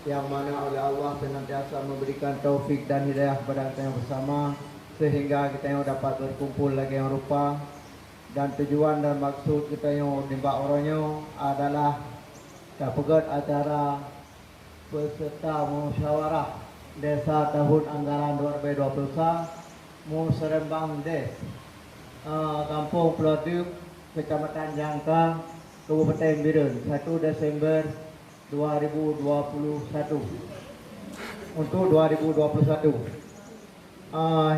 yang mana oleh Allah senantiasa memberikan taufik dan hidayah kepada kita yang bersama sehingga kita yang dapat berkumpul lagi yang rupa. Dan tujuan dan maksud kita yang nimba orangnya adalah dapat acara peserta musyawarah desa tahun anggaran 2020 Musrembang Des Kampung Produk Kecamatan Jangka Kabupaten Biren 1 Desember 2021 untuk 2021.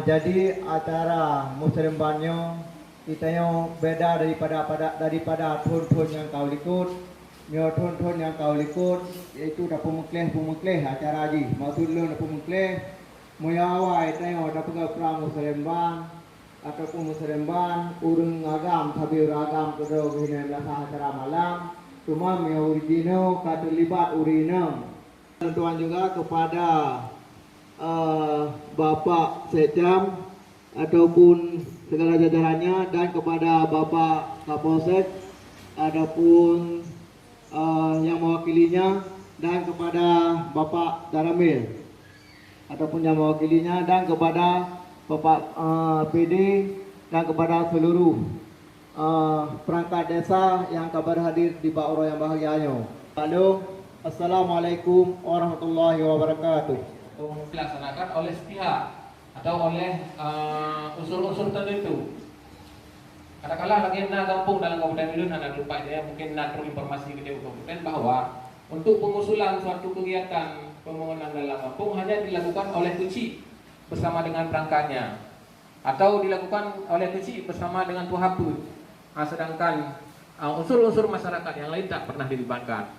Jadi acara musrembangnya kita yang beda daripada tahun-tahun yang kau ikut. Tahun-tahun yang kau ikut yaitu dah pemukleh acara haji. Maksud lu dah pemukleh muyawai tengok dah pegang perang musrembang ataupun musrembang urang agam tapi agam kedua guna belakang acara malam. Cuma yang original kata libat urinam. Tentuan juga kepada Bapak Sekjam ataupun segala jajarannya dan kepada Bapak Kapolsek adapun yang mewakilinya dan kepada Bapak Daramil ataupun yang mewakilinya dan kepada Bapak PD dan kepada seluruh perangkat desa yang kabar hadir di Pak Oro yang bahagianya. Halo, Assalamualaikum warahmatullahi wabarakatuh. Dilaksanakan oleh sepihak atau oleh unsur-unsur tertentu. Katakanlah lagi nak kampung dalam Kabupaten Biren ada lupa dia mungkin nak informasi ke kabupaten bahwa untuk pengusulan suatu kegiatan pembangunan dalam kampung hanya dilakukan oleh kecil bersama dengan perangkatnya atau dilakukan oleh kecil bersama dengan puhaput. Sedangkan unsur-unsur masyarakat yang lain tak pernah dilibatkan.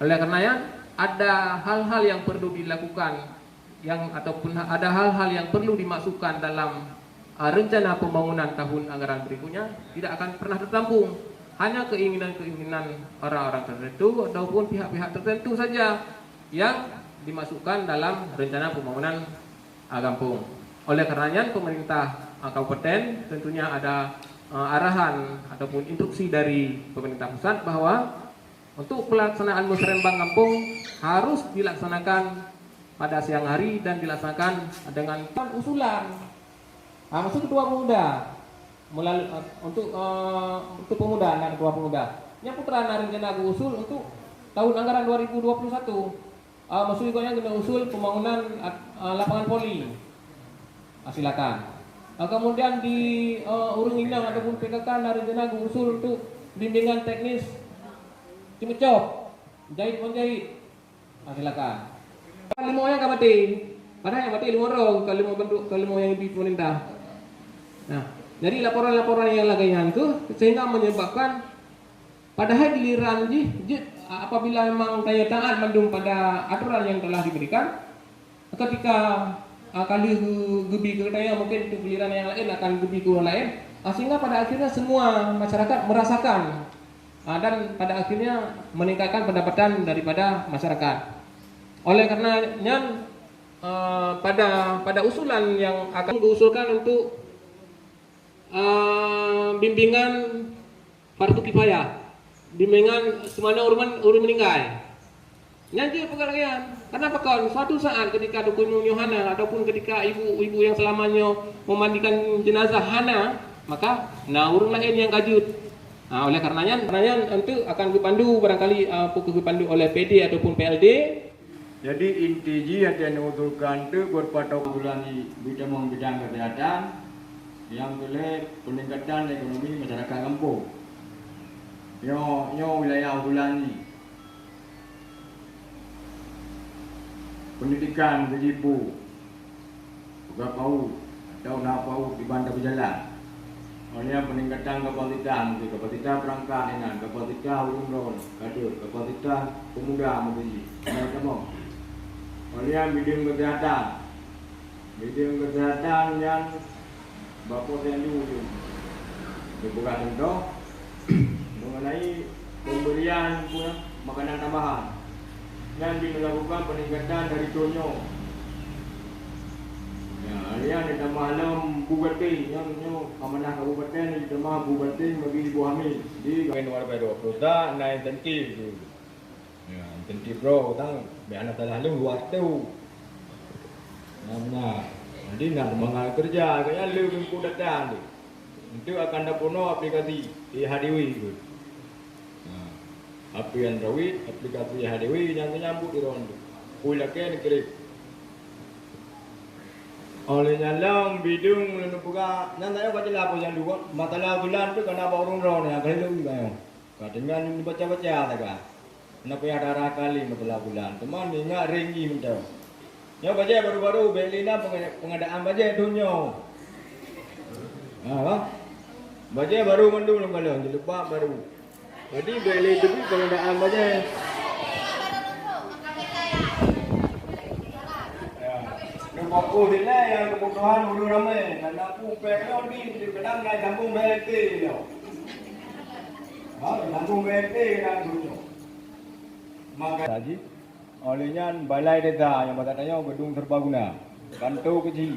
Oleh karenanya ada hal-hal yang perlu dilakukan ataupun ada hal-hal yang perlu dimasukkan dalam rencana pembangunan tahun anggaran berikutnya tidak akan pernah tertampung. Hanya keinginan-keinginan orang-orang tertentu ataupun pihak-pihak tertentu saja yang dimasukkan dalam rencana pembangunan kampung. Oleh karenanya pemerintah kabupaten tentunya ada arahan ataupun instruksi dari pemerintah pusat bahwa untuk pelaksanaan musrembang kampung harus dilaksanakan pada siang hari dan dilaksanakan dengan usulan maksud ketua pemuda melalui untuk pemuda dan ketua pemuda yang putra rencana usul untuk tahun anggaran 2021 maksudnya kena usul pembangunan lapangan voli. Silakan. Kemudian di urung inang ataupun PKK rencana usul untuk bimbingan teknis cimecop jahit menjahit. Silakan. Lima yang kabati, padahal yang kabati 5 orang kalau mau bentuk kalau mau yang di pemerintah. Nah, jadi laporan-laporan yang lagaian itu sehingga menyebabkan padahal giliran apabila memang daya taat mandum pada aturan yang telah diberikan, ketika kali gebi ke daya mungkin itu giliran yang lain akan gebi ke lain, sehingga pada akhirnya semua masyarakat merasakan dan pada akhirnya meningkatkan pendapatan daripada masyarakat. Oleh karenanya pada usulan yang akan diusulkan untuk bimbingan fardu kifayah, bimbingan semana urun meninggal. Nyanyi pekerjaan. Kenapa kawan? Suatu saat ketika dukun Yohana ataupun ketika ibu-ibu yang selamanya memandikan jenazah Hana, maka urun lain yang kajut. Oleh karenanya itu akan dipandu barangkali dipandu oleh PD ataupun PLD. Jadi inti yang diusulkan itu berpada bulan bidang kesehatan yang boleh peningkatan ekonomi masyarakat kampung. Yo wilayah bulan ini pendidikan bejibu, buka PAUD, atau PAUD di bandar berjalan. Oleh peningkatan kapasitas perangkat dengan kapasitas urun kader, kapasitas pemuda membeli. Oleh bidang kesehatan yang Bapak Sendu dibuka contoh mengenai pemberian makanan tambahan dan dilakukan peningkatan dari tonyo. Yang ditambah malam bubati yang amanah kabupaten ditambah bubati bagi ibu hamil di 2020 naik tentu. Ya, insentif bro, tang biar anak lalu buat tu. Namanya, nanti nak mengal kerja, kaya lu kumpu datang tu. Itu akan dapono aplikasi IHDW tu. Nah, api Android, aplikasi IHDW yang menyambut di rondo. Pulakan klik. Oleh nyalang bidung lalu buka, nanti aku baca apa yang dua, matalah bulan tu kena bawa ron yang kali lu kayo. Kadang dibaca-baca tak kan. Kenapa ada arah kali matalah bulan. Teman ni ngak ringgi macam. Yang baca baru-baru Belina pengadaan baca dunia. Bang. Baca baru mendul kalau lupa baru. Jadi Beli tu pengadaan baca. Aku bila yang kebutuhan dulu ramai, dan aku pengen di kadang naik kampung BLT dia. Kampung BLT kan dulu. Maka tadi olehnya balai desa yang katanya gedung serbaguna, kantor kecil.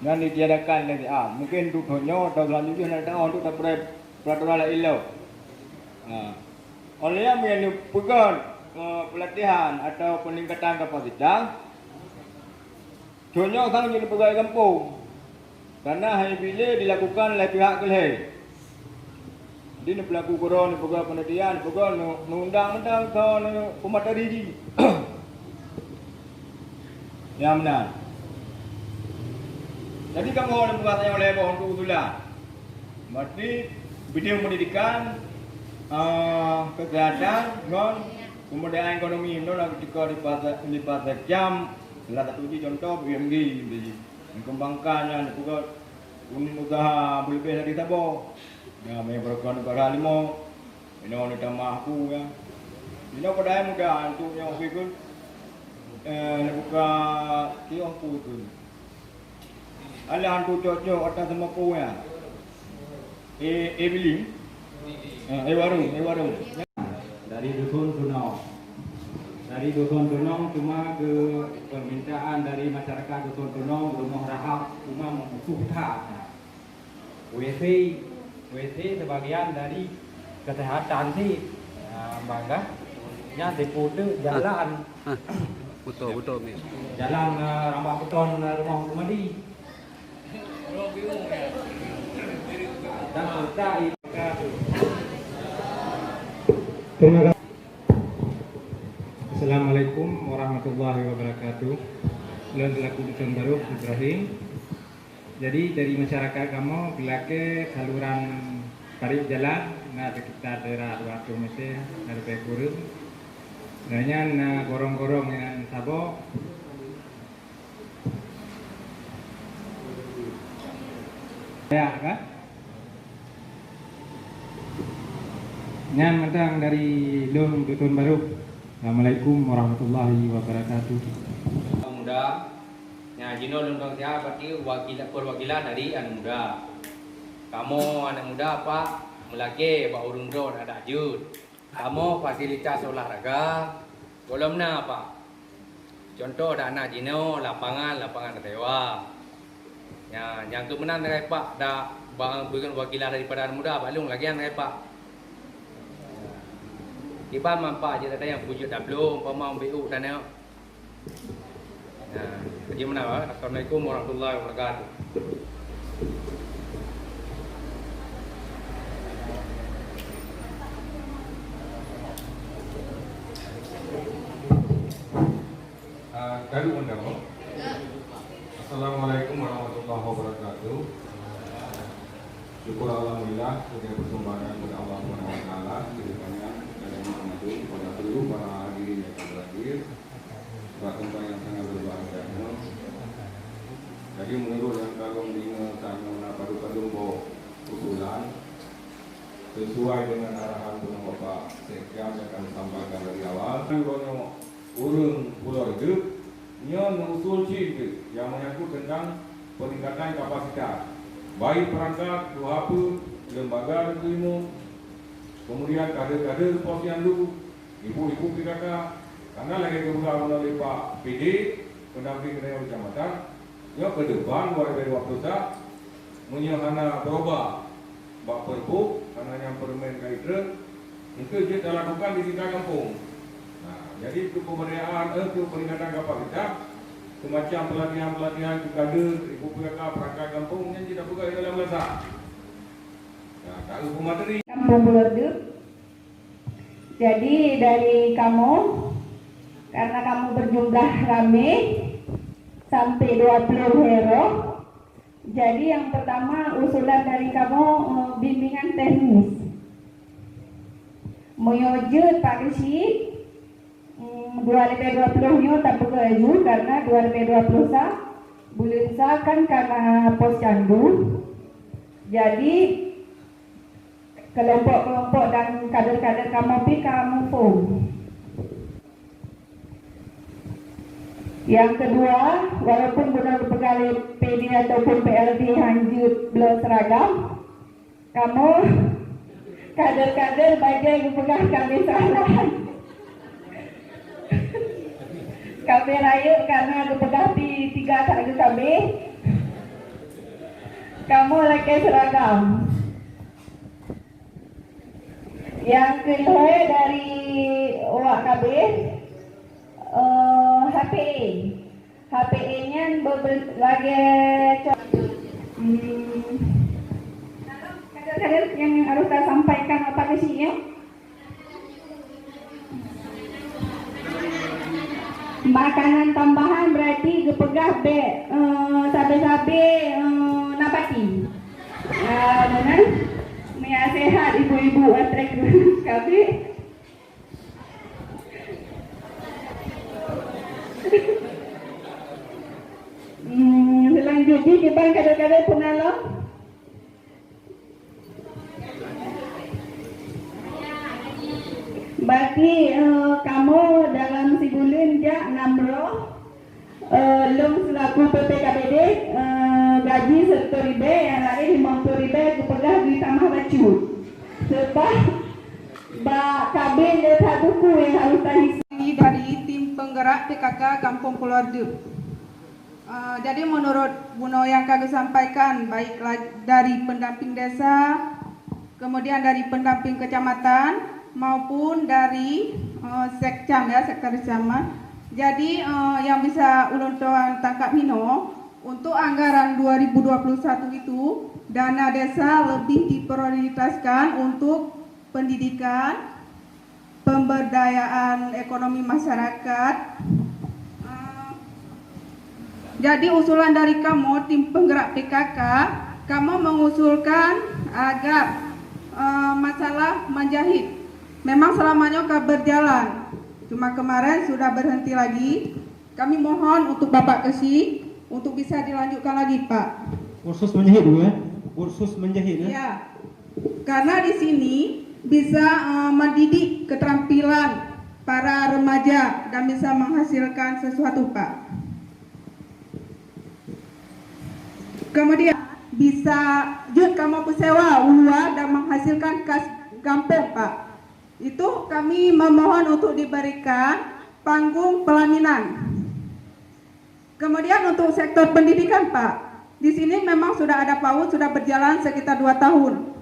Dan ditiadakan lagi. Mungkin tujuannya atau selanjutnya ada untuk dapat peraturan ilau. Olehnya yang pegang pelatihan atau peningkatan kapasitas. Contoh sang jadi pegawai kampung, karena hanya bila dilakukan oleh pihak kelih. Jadi pelaku koron, pegawai penelitian, pegawai undang-undang atau pemateri di. Yang benar. Jadi kamu ada berkata oleh untuk usulan. Berarti bidang pendidikan, kesehatan, kemudian ekonomi, ketika di pasar jam. Salah satu contoh BMG dikembangkannya juga unit usaha berlebih dari Sabah. Ya, mereka negara lima. Ini orang tambah aku ya. Ini pada muda untuk yang fikir buka kiosku tu. Ada hantu cocok atas semua ku ya. Beli. Warung. Dari dusun Sunau. Dari Dusun Tunong cuma ke permintaan dari masyarakat Dusun Tunong rumah rahab cuma membutuhkan WC sebagian dari kesehatan sih bangga nya diputu jalan betul jalan rambak beton rumah Madi dan serta terima kasih. Assalamualaikum warahmatullahi wabarakatuh. Lalu selaku Dusun Baru Ibrahim. Jadi dari masyarakat kamu belake saluran tarik jalan na sekitar daerah 200 meter dari Pekuru. Nanya gorong-gorong dengan sabo. Ya kan? Nyan mentang dari Lung Dusun Baru. Assalamualaikum warahmatullahi wabarakatuh. Muda, ya Jino Lundang saya berarti perwakilan dari anak muda. Kamu anak muda apa? Melaki, Pak Urundron ada ajud. Kamu fasilitas olahraga, golomna apa? Contoh ada anak Jino lapangan tewa. Ya, yang kemenan dari Pak, ada bukan wakilan daripada anak muda, Pak Lung lagi yang dari Pak. Iba mampak je ada yang pujuk tablong, pamam BU tanah. Nah, jadi mana? Assalamualaikum warahmatullahi wabarakatuh. Kali undang. Assalamualaikum warahmatullahi wabarakatuh. Syukur alhamdulillah segala persembahan kepada Allah Subhanahu wa taala, kiranya kepada seluruh para hadirin yang hadir, para tempat yang sangat berbahagia. Jadi menurut yang kagum dengan tanya padu-padu usulan sesuai dengan arahan Bapak Sekam yang kami sampaikan dari awal. Urung pulau hidup, ia mengusul ciri yang menyangkut tentang peningkatan kapasitas, baik perangkat, apa, lembaga dan ilmu. Kemudian kader-kader posyandu, ibu-ibu PKK, karena lagi kebetulan oleh Pak PD, pendamping daerah kecamatan, ya ke depan dari waktu tak, menyahana berubah, bak perbu, karena yang permen kaitra, itu kita lakukan di tingkat kampung. Nah, jadi itu pemberdayaan, itu peningkatan kapasitas, semacam pelatihan-pelatihan kader, ibu PKK, perangkat kampung yang tidak buka di dalam masa. Nah, kalau pemateri. Kampung Bulurdup. Jadi dari kamu, karena kamu berjumlah rame sampai 20 hero. Jadi yang pertama usulan dari kamu bimbingan teknis. Moyojut Pak Kesi 2020 nyo tak bekerja karena 2020 sa bulan sa kan karena posyandu. Jadi kelompok-kelompok dan kader-kader kamu kamu form. Yang kedua, walaupun benar pegawai PD ataupun PLD hanjut belum seragam, kamu kader-kader bagai pegang kami salah. Kami raya karena pegang di 3 tak ada kami. Kamu lagi seragam. Yang kedua dari awak kabin HPE-nya berbagai kader-kader yang harus saya sampaikan apa isinya. Makanan tambahan berarti gepegah sabe-sabe napati. Benar? Mia sehat ibu-ibu atrek kabe. Selanjutnya kita kader-kader penolong. Berarti kamu dalam sebulan ya 6 roh long selaku PPKBD gaji 100.000 yang lain 50.000 kepegang ditambah baju. Sebab KB dan satuku yang harus terisi dari tim penggerak PKK Kampung Bulurdup. Jadi menurut Buno yang kami sampaikan baik dari pendamping desa, kemudian dari pendamping kecamatan maupun dari sekcam ya, sekretaris camat. Jadi yang bisa ulun tuan tangkap Hino untuk anggaran 2021 itu dana desa lebih diprioritaskan untuk pendidikan, pemberdayaan ekonomi masyarakat. Jadi usulan dari kamu tim penggerak PKK, kamu mengusulkan agar masalah menjahit memang selamanya berjalan, cuma kemarin sudah berhenti lagi. Kami mohon untuk Bapak Kesi untuk bisa dilanjutkan lagi Pak. Kursus menjahit ya? Kursus menjahit ya? Ya, karena di sini bisa mendidik keterampilan para remaja dan bisa menghasilkan sesuatu Pak. Kemudian bisa jut kamu pesewa ulua dan menghasilkan kas kampung Pak. Itu kami memohon untuk diberikan panggung pelaminan. Kemudian untuk sektor pendidikan Pak, di sini memang sudah ada PAUD sudah berjalan sekitar 2 tahun.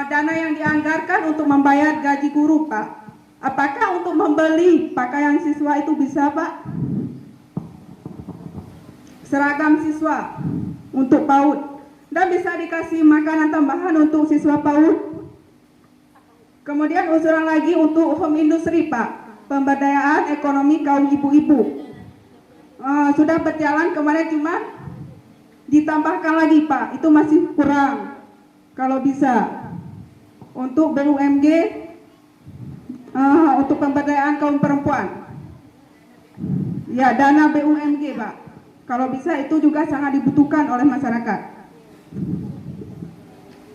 Dana yang dianggarkan untuk membayar gaji guru Pak. Apakah untuk membeli pakaian siswa itu bisa Pak? Seragam siswa untuk PAUD dan bisa dikasih makanan tambahan untuk siswa PAUD. Kemudian usulan lagi untuk home industry Pak, pemberdayaan ekonomi kaum ibu-ibu. Sudah berjalan kemarin cuma ditambahkan lagi Pak, itu masih kurang. Kalau bisa untuk BUMG, untuk pemberdayaan kaum perempuan, ya dana BUMG Pak. Kalau bisa itu juga sangat dibutuhkan oleh masyarakat.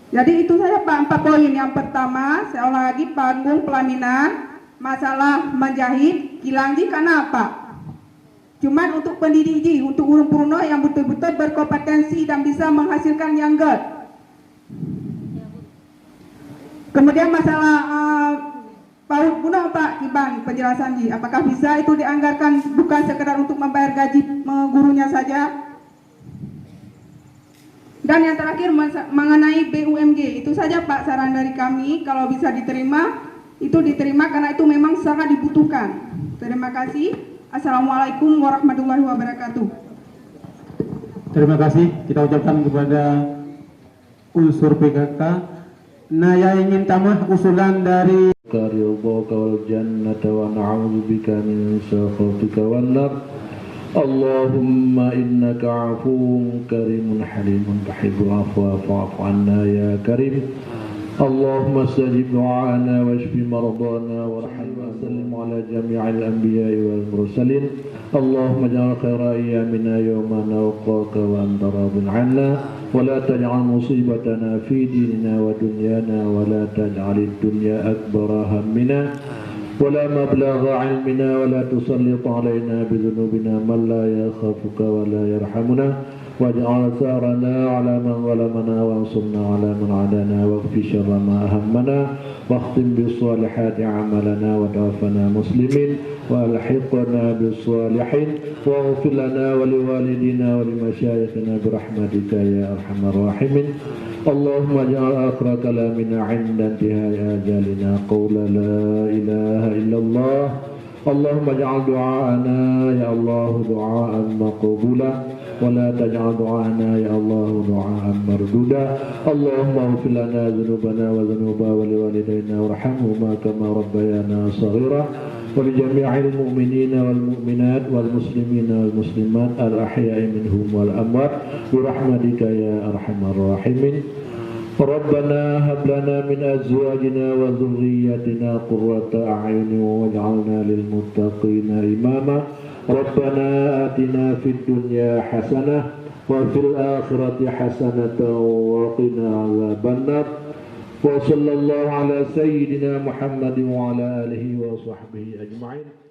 Jadi itu saja Pak 4 poin. Yang pertama, saya ulang lagi panggung pelaminan, masalah menjahit, kilangji karena apa? Cuman untuk pendidik untuk urung puruno yang betul-betul berkompetensi dan bisa menghasilkan yang good. Kemudian masalah PAUD Buno Pak Iban penjelasan Ji, apakah bisa itu dianggarkan bukan sekedar untuk membayar gaji gurunya saja? Dan yang terakhir mengenai BUMG, itu saja Pak saran dari kami, kalau bisa diterima, itu diterima karena itu memang sangat dibutuhkan. Terima kasih. Assalamualaikum warahmatullahi wabarakatuh. Terima kasih kita ucapkan kepada unsur PKK. Nah, yang ingin tambah usulan dari رضاك والجنة ونعوذ بك من سخطك والنار اللهم إنك عفو كريم حليم تحب العفو فاعف عنا يا كريم اللهم استجب دعاءنا واشف مرضانا وارحمنا وسلم على جميع الأنبياء والمرسلين اللهم اجعل خير أيامنا يوم نلقاك وأنت راض عنا ولا تجعل مصيبتنا في ديننا ودنيانا ولا تجعل الدنيا أكبر همنا ولا مبلغ علمنا ولا تسلط علينا بذنوبنا من لا يخافك ولا يرحمنا واجعل ثارنا على من ظلمنا وانصرنا على من عادانا واكف شر ما أهمنا واختم بالصالحات عملنا وتوفنا مسلمين والحقنا بالصالحين واغفر لنا ولوالدينا ولمشايخنا برحمتك يا أرحم الراحمين اللهم اجعل آخر كلامنا عند انتهاء آجالنا قول لا إله إلا الله اللهم اجعل دعاءنا يا الله دعاء مقبولا ولا تجعل دعاءنا يا الله دعاء مردودا اللهم اغفر لنا ذنوبنا وذنوب ولوالدينا وارحمهما كما ربيانا صغيرا ولجميع المؤمنين والمؤمنات والمسلمين والمسلمات الأحياء منهم والأموات برحمتك يا أرحم الراحمين ربنا هب لنا من أزواجنا وذرياتنا قرة أعين واجعلنا للمتقين إماما ربنا آتنا في الدنيا حسنة وفي الآخرة حسنة وقنا عذاب النار وصلى الله على سيدنا محمد وعلى آله وصحبه أجمعين.